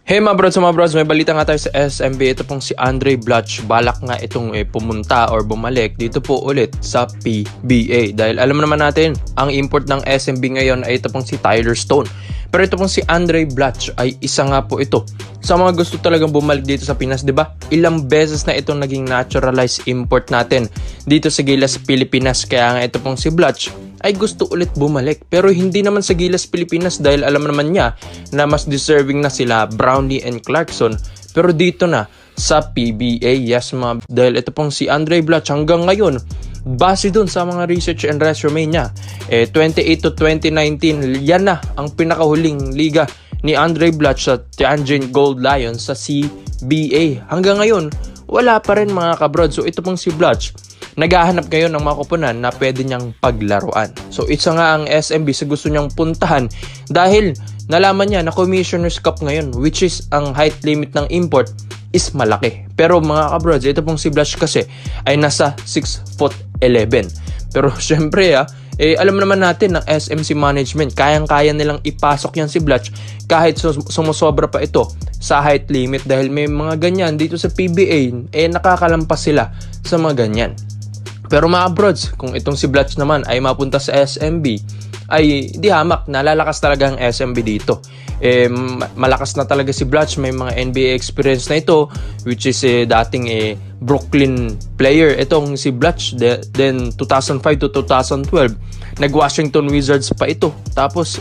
Hey mga brods, may balita nga tayo sa SMB. Ito pong si Andre Blatch, balak nga itong pumunta or bumalik dito po ulit sa PBA. Dahil alam naman natin, ang import ng SMB ngayon ay ito pong si Tyler Stone. Pero ito pong si Andre Blatch ay isa nga po ito sa mga gusto talagang bumalik dito sa Pinas, 'di ba? Ilang beses na itong naging naturalized import natin dito sa Gilas, Pilipinas. Kaya nga ito pong si Blatch ay gusto ulit bumalik. Pero hindi naman sa Gilas, Pilipinas dahil alam naman niya na mas deserving na sila Brownlee and Clarkson. Pero dito na sa PBA, yes mga, dahil ito pong si Andre Blatch hanggang ngayon, base dun sa mga research and resume niya, 28 to 2019, yan na ang pinakahuling liga ni Andre Blatch sa Tianjin Gold Lions sa CBA. Hanggang ngayon, wala pa rin mga kabrod. So ito pong si Blatch, naghahanap ngayon ng mga koponan na pwede niyang paglaruan. So isa nga ang SMB sa gusto niyang puntahan dahil nalaman niya na Commissioner's Cup ngayon, which is ang height limit ng import is malaki. Pero mga kabrods, ito pong si Blatch kasi ay nasa 6'11". Pero syempre alam naman natin ng SMC management, kayang-kaya nilang ipasok yan si Blatch kahit sumusobra pa ito sa height limit dahil may mga ganyan dito sa PBA, nakakalampas sila sa mga ganyan. Pero mga brods, kung itong si Blatch naman ay mapunta sa SMB, ay di hamak, nalalakas talaga ang SMB dito. Malakas na talaga si Blatch, may mga NBA experience na ito, which is dating Brooklyn player. Itong si Blatch, then 2005 to 2012, nag-Washington Wizards pa ito. Tapos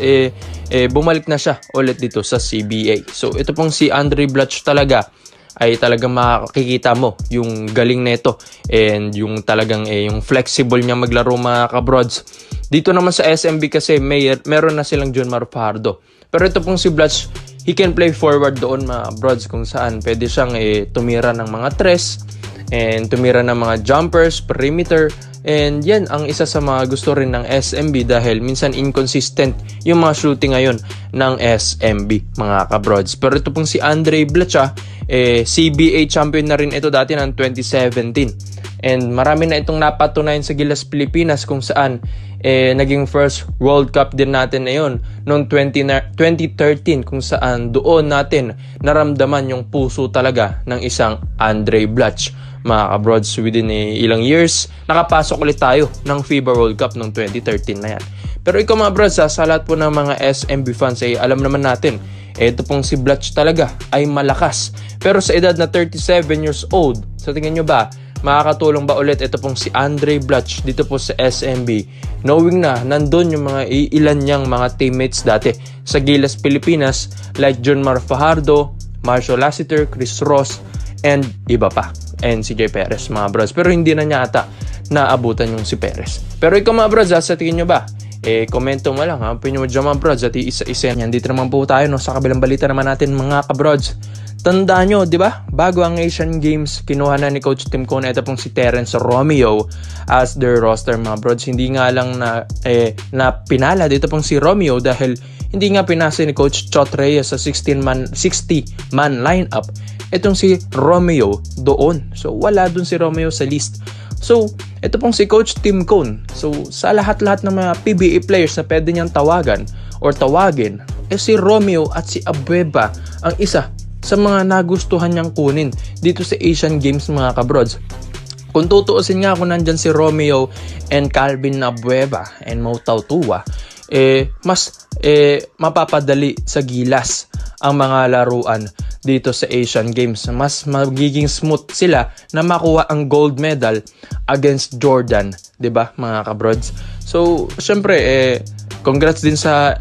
bumalik na siya ulit dito sa CBA. So ito pong si Andre Blatch talaga ay talagang makikita mo yung galing nito and yung talagang yung flexible niya maglaro mga kabrods. Dito naman sa SMB kasi meron na silang Junmar Fajardo. Pero ito pong si Blatch, he can play forward doon mga brods kung saan pwede siyang tumira ng mga tres and tumira ng mga jumpers, perimeter. And yan ang isa sa mga gusto rin ng SMB dahil minsan inconsistent yung mga shooting ngayon ng SMB mga kabrods. Pero ito pong si Andre Blatch, CBA champion na rin ito dati ng 2017. And marami na itong napatunayan sa Gilas, Pilipinas kung saan naging first World Cup din natin na yun noong 2013 kung saan doon natin naramdaman yung puso talaga ng isang Andre Blatch. Mga kabrods, within ilang years, nakapasok ulit tayo ng FIBA World Cup noong 2013 na yan. Pero ikaw mga brods, sa lahat po ng mga SMB fans, alam naman natin, ito pong si Blatch talaga ay malakas. Pero sa edad na 37 years old, sa tingin nyo ba, makakatulong ba ulit ito pong si Andre Blatch dito po sa SMB? Knowing na nandun yung mga ilan niyang mga teammates dati sa Gilas, Pilipinas, like Junmar Fajardo, Marshall Lassiter, Chris Ross, and iba pa. And si Jay Perez mga brods. Pero hindi na niya ata naabutan yung si Perez. Pero ikaw mga brods, sa tingin nyo ba? Komento mo lang ha. Opinion mo dyan mga brods. At isa-isa yan. Dito naman po tayo sa kabilang balita naman natin mga kabrods. Tandaan nyo, di ba? Bago ang Asian Games, kinuha na ni Coach Tim Cone ito pong si Terrence Romeo as their roster mga brods. Hindi nga lang na pinala dito pong si Romeo dahil hindi nga pinasa ni Coach Chot Reyes sa 60-man lineup. Itong si Romeo doon. So wala doon si Romeo sa list. So ito pong si Coach Tim Cone. So sa lahat-lahat ng mga PBA players na pwede niyang tawagan or tawagin, si Romeo at si Abueva ang isa sa mga nagustuhan niyang kunin dito sa Asian Games mga kabrods. Kung tutuusin nga kung nandyan si Romeo and Calvin Abueva and Mo Tautua, mas mapapadali sa Gilas ang mga laruan dito sa Asian Games. Mas magiging smooth sila na makuha ang gold medal against Jordan, 'di ba mga kabrods? So, syempre congrats din sa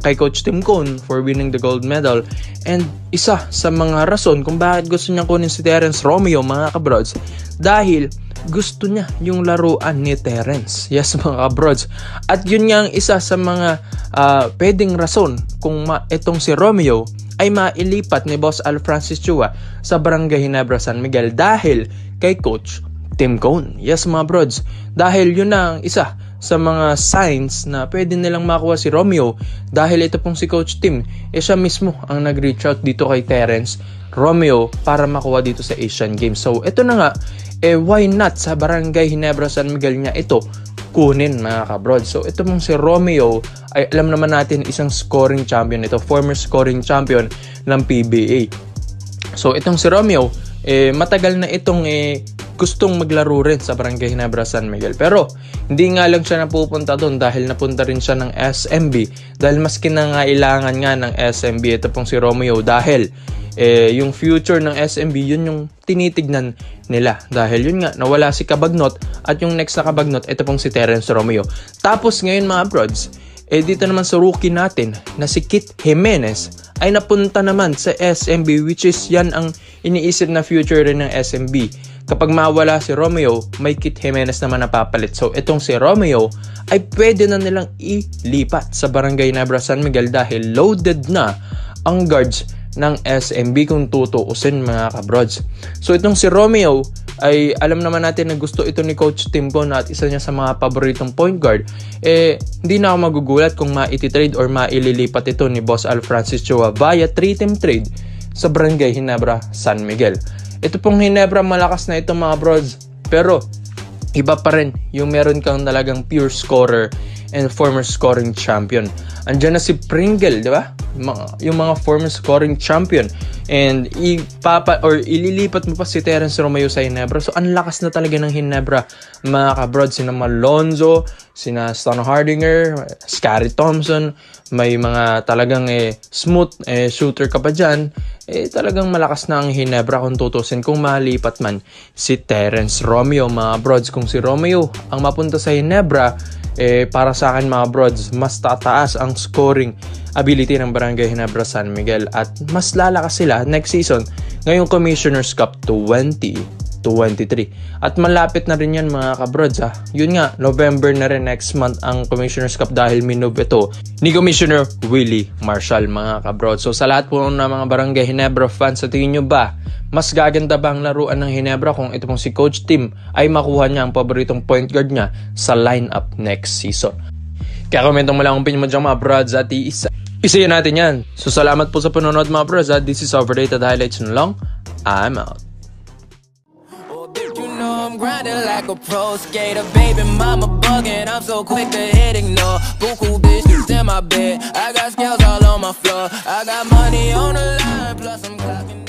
kay Coach Tim Cone for winning the gold medal. And isa sa mga rason kung bakit gusto niya kunin si Terrence Romeo mga kabrods, dahil gusto niya yung laruan ni Terrence. Yes mga kabrods. At yun nga ang isa sa mga pwedeng rason kung itong si Romeo ay mailipat ni Boss Al Francis Chua sa Barangay Ginebra, San Miguel dahil kay Coach Tim Cone. Yes mga brods, dahil yun na ang isa sa mga signs na pwede nilang makuha si Romeo dahil ito pong si Coach Tim, siya mismo ang nag-reach out dito kay Terrence Romeo para makuha dito sa Asian Games. So ito na nga, why not sa Barangay Ginebra, San Miguel niya ito kunin mga kabrod. So ito mong si Romeo ay alam naman natin isang scoring champion ito, former scoring champion ng PBA. So itong si Romeo, matagal na itong gustong maglaro rin sa Barangay Ginebra San Miguel. Pero hindi nga lang siya napupunta doon dahil napunta rin siya ng SMB. Dahil mas kinangailangan nga ng SMB ito pong si Romeo dahil yung future ng SMB, yun yung tinitignan nila. Dahil yun nga, nawala si Cabagnot at yung next na Cabagnot, ito pong si Terence Romeo. Tapos ngayon mga brods, dito naman sa rookie natin na si Kit Jimenez ay napunta naman sa SMB, which is yan ang iniisip na future rin ng SMB. Kapag mawala si Romeo, may Kit Jimenez naman na papalit. So itong si Romeo ay pwede na nilang ilipat sa Barangay Ginebra San Miguel dahil loaded na ang guards ng SMB kung tutuusin mga kabrods. So itong si Romeo ay alam naman natin na gusto ito ni Coach Timbo na at isa niya sa mga paboritong point guard. Hindi na ako magugulat kung maiti-trade or maililipat ito ni Boss Al Francis Chua via 3-team trade sa Barangay Ginebra San Miguel. Ito pong Ginebra, malakas na ito mga brods. Pero iba pa rin yung meron kang talagang pure scorer and former scoring champion. Andiyan na si Pringle, di ba? Yung mga former scoring champion. And ililipat mo pa si Terence Romeo sa Ginebra. So ang lakas na talaga ng Ginebra mga kabrod. Sina Malonzo, sina Stan Hardinger, Scary Thompson. May mga talagang smooth shooter ka pa dyan. Talagang malakas na ang Ginebra kung tutusin. Kung malipat man si Terence Romeo mga brods. Kung si Romeo ang mapunta sa Ginebra, para sa akin mga brods, mas tataas ang scoring ability ng Barangay Ginebra San Miguel at mas lalakas sila next season ngayong Commissioner's Cup 2023. At malapit na rin yan mga kabrods ha. Yun nga, November na rin next month ang Commissioner's Cup dahil minove ito ni Commissioner Willie Marshall mga kabrods. So sa lahat po ng mga Barangay Ginebra fans, sa tingin nyo ba mas gaganda ba ang laruan ng Ginebra kung ito pong si Coach Tim ay makuha niya ang paboritong point guard niya sa lineup next season? Kaya komentong mo lang ang opinion mo dyan mga brods at isayin natin yan. So salamat po sa panonood mga brods at this is Overrated Highlights na lang. I'm out. I'm grinding like a pro skater, baby mama bugging, I'm so quick to hit ignore. Buku bitches in my bed, I got scales all on my floor, I got money on the line, plus I'm clocking.